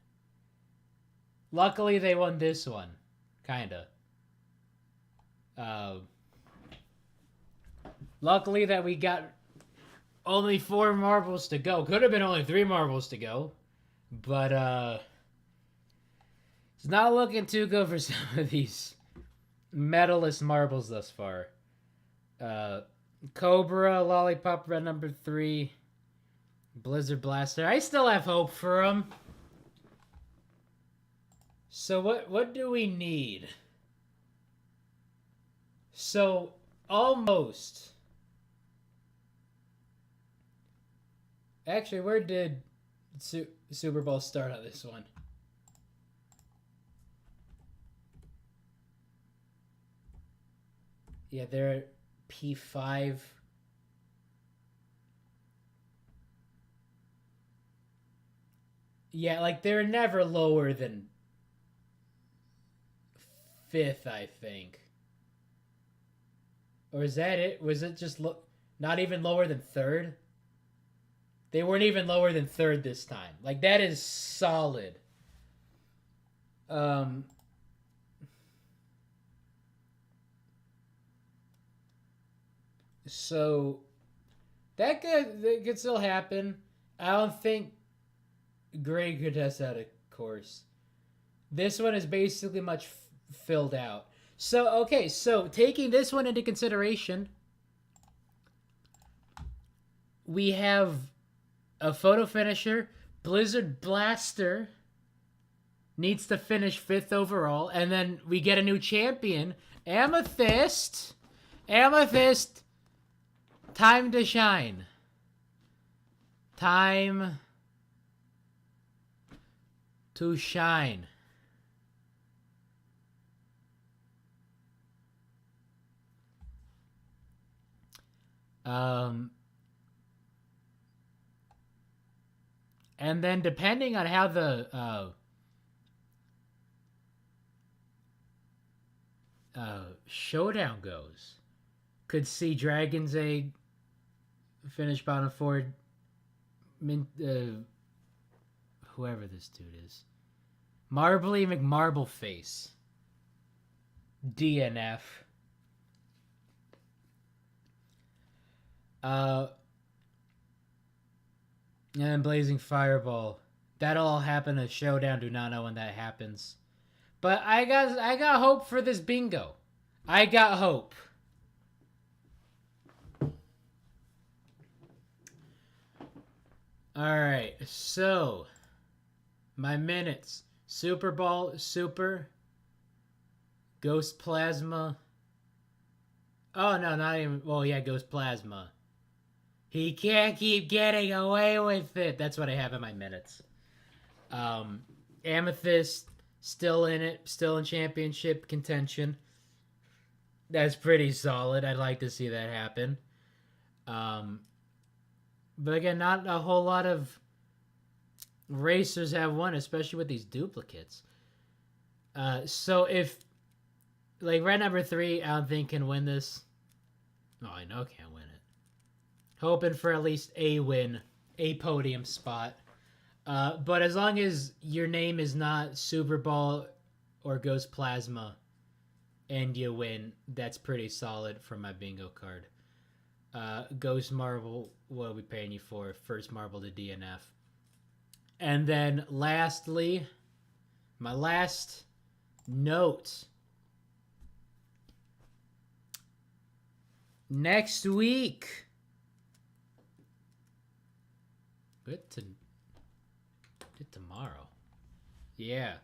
luckily they won this one. Kinda. Luckily that we got only 4 marbles to go. Could have been only 3 marbles to go. But, it's not looking too good for some of these medalist marbles thus far. Cobra, Lollipop, Red number 3, Blizzard Blaster. I still have hope for them. So what do we need? So almost. Actually, where did Super Bowl start on this one? Yeah, they're at P5. Yeah, like they're never lower than 5th, I think. Or is that it? Was it just not even lower than 3rd? They weren't even lower than 3rd this time. Like, that is solid. So that could still happen. I don't think Greg could test out a course. This one is basically much filled out. So, okay, so taking this one into consideration, we have a photo finisher. Blizzard Blaster needs to finish 5th overall, and then we get a new champion, Amethyst. Amethyst, time to shine. Time to shine. And then depending on how the showdown goes, could see Dragon's Egg finish bottom four. Whoever this dude is, Marbly McMarbleface, DNF. And then Blazing Fireball. That'll all happen at Showdown. Do not know when that happens. But I got hope for this bingo. I got hope. Alright, so my minutes. Super Ball, Super. Ghost Plasma. Oh, no, not even. Well, yeah, Ghost Plasma. He can't keep getting away with it. That's what I have in my minutes. Amethyst, still in it. Still in championship contention. That's pretty solid. I'd like to see that happen. But again, not a whole lot of racers have won, especially with these duplicates. So if, like, red number 3, I don't think can win this. Oh, I know can't win it. Hoping for at least a win, a podium spot. But as long as your name is not Super Ball or Ghost Plasma and you win, that's pretty solid for my bingo card. Ghost Marble, what are we paying you for? First Marble to DNF. And then lastly, my last note. Next week. Good tomorrow. Yeah.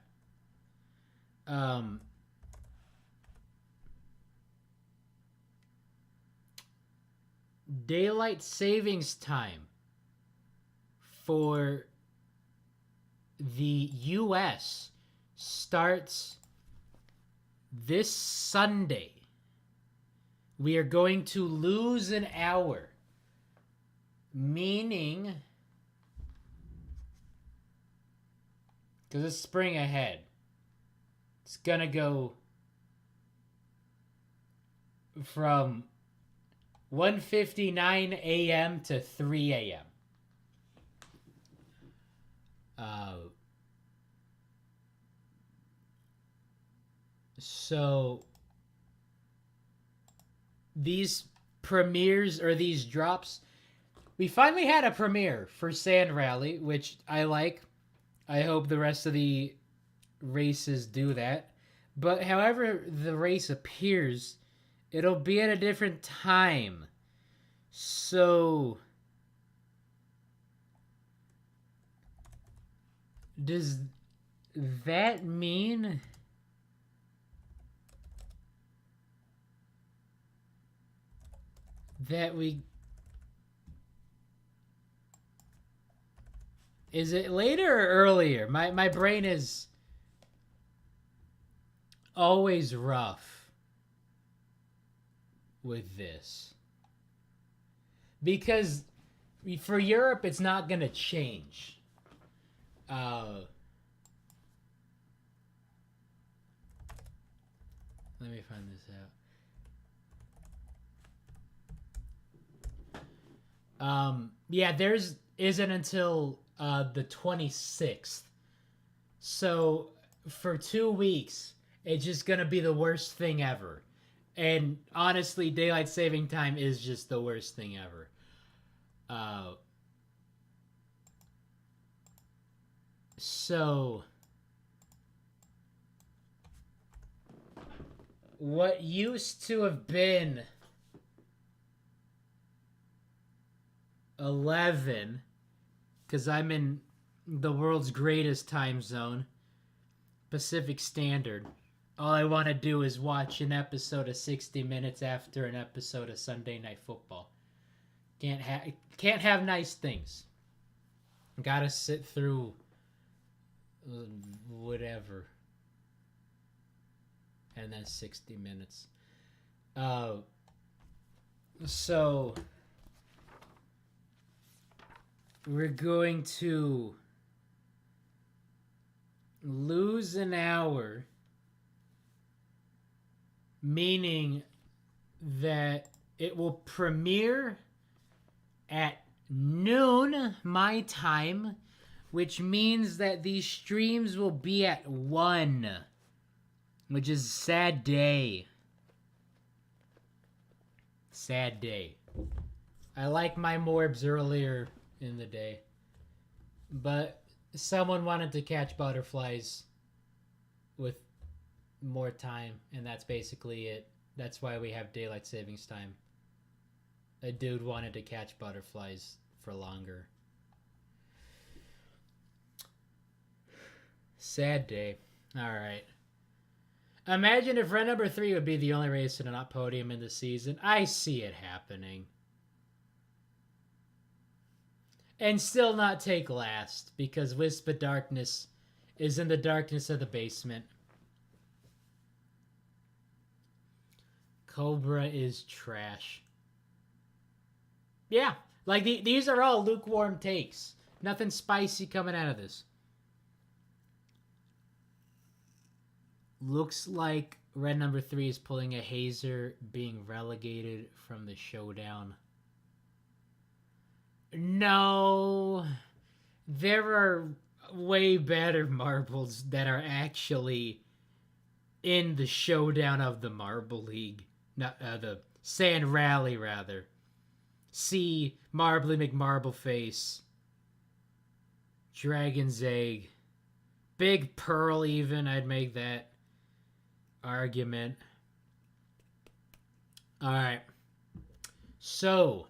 Daylight savings time for the US starts this Sunday. We are going to lose an hour, meaning, because it's spring ahead, it's gonna go from 1:59 a.m. to 3 a.m. So these premieres or these drops, we finally had a premiere for Sand Rally, which I like. I hope the rest of the races do that. But however the race appears, it'll be at a different time. So does that mean that is it later or earlier? My brain is always rough with this. Because for Europe, it's not going to change. Let me find this out. Yeah, theirs isn't until the 26th. So for 2 weeks, it's just going to be the worst thing ever. And honestly, daylight saving time is just the worst thing ever. So what used to have been 11, because I'm in the world's greatest time zone, Pacific Standard. All I want to do is watch an episode of 60 Minutes after an episode of Sunday Night Football. Can't have nice things. Gotta sit through whatever. And then 60 minutes. So we're going to lose an hour, meaning that it will premiere at noon my time, which means that these streams will be at 1, which is a sad day. Sad day. I like my morbs earlier in the day, but someone wanted to catch butterflies with more time, and that's basically it. That's why we have daylight savings time. A dude wanted to catch butterflies for longer. Sad day. Alright. Imagine if Red number 3 would be the only race to not podium in the season. I see it happening. And still not take last, because Wisp of Darkness is in the darkness of the basement. Cobra is trash. Yeah, like these are all lukewarm takes. Nothing spicy coming out of this. Looks like Red number 3 is pulling a hazer, being relegated from the showdown. No, there are way better marbles that are actually in the showdown of the Marble League. Not the Sand Rally, rather. See Marbly McMarbleface, Dragon's Egg, Big Pearl even, I'd make that argument. Alright. So,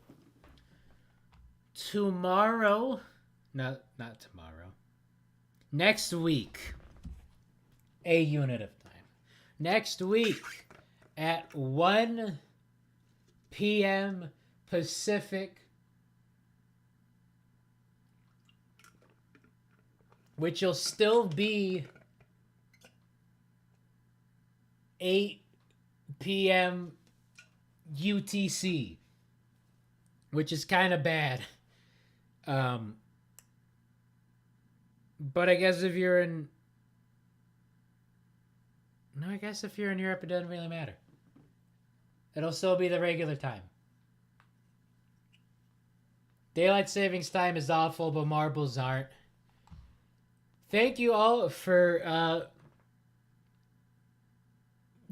tomorrow, not tomorrow, next week, a unit of time. Next week at 1 p.m. Pacific, which will still be 8 p.m. UTC, which is kind of bad. But I guess if you're in... No, I guess if you're in Europe, it doesn't really matter. It'll still be the regular time. Daylight savings time is awful, but marbles aren't. Thank you all for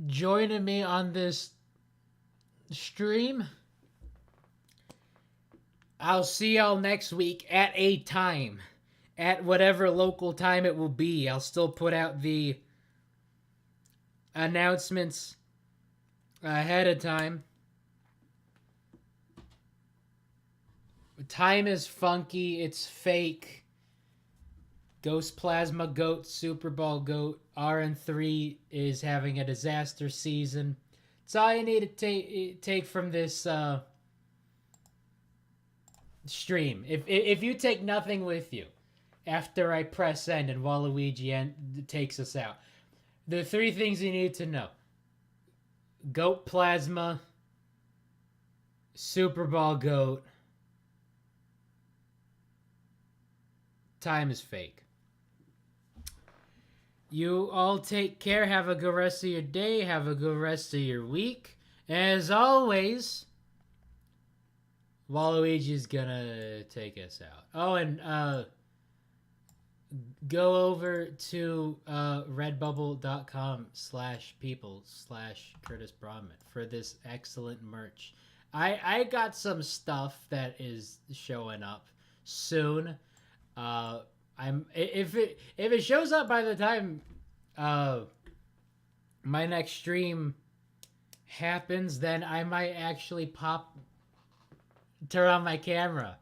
joining me on this stream. I'll see y'all next week at a time. At whatever local time it will be. I'll still put out the announcements ahead of time. Time is funky. It's fake. Ghost Plasma Goat, Super Ball Goat, RN3 is having a disaster season. It's all you need to take from this stream. If you take nothing with you after I press end and Waluigi takes us out, the 3 things you need to know: Goat Plasma, Super Ball Goat, time is fake. You all take care. Have a good rest of your day. Have a good rest of your week. As always, Waluigi's gonna take us out. Oh, and go over to redbubble.com/people/Curtis Brahman for this excellent merch. I got some stuff that is showing up soon. If it shows up by the time my next stream happens, then I might actually turn on my camera,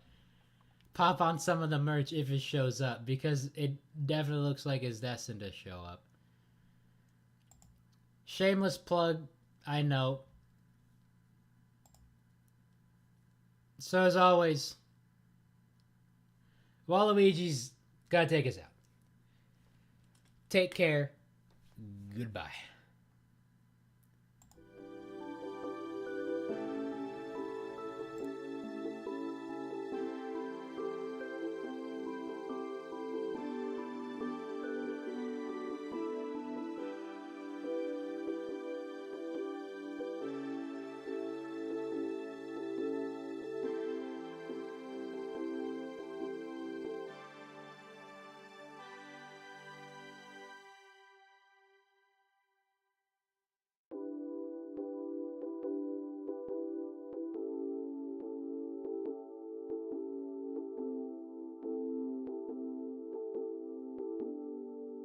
pop on some of the merch if it shows up, because it definitely looks like it's destined to show up. Shameless plug, I know. So as always, Waluigi's gotta take us out. Take care. Goodbye.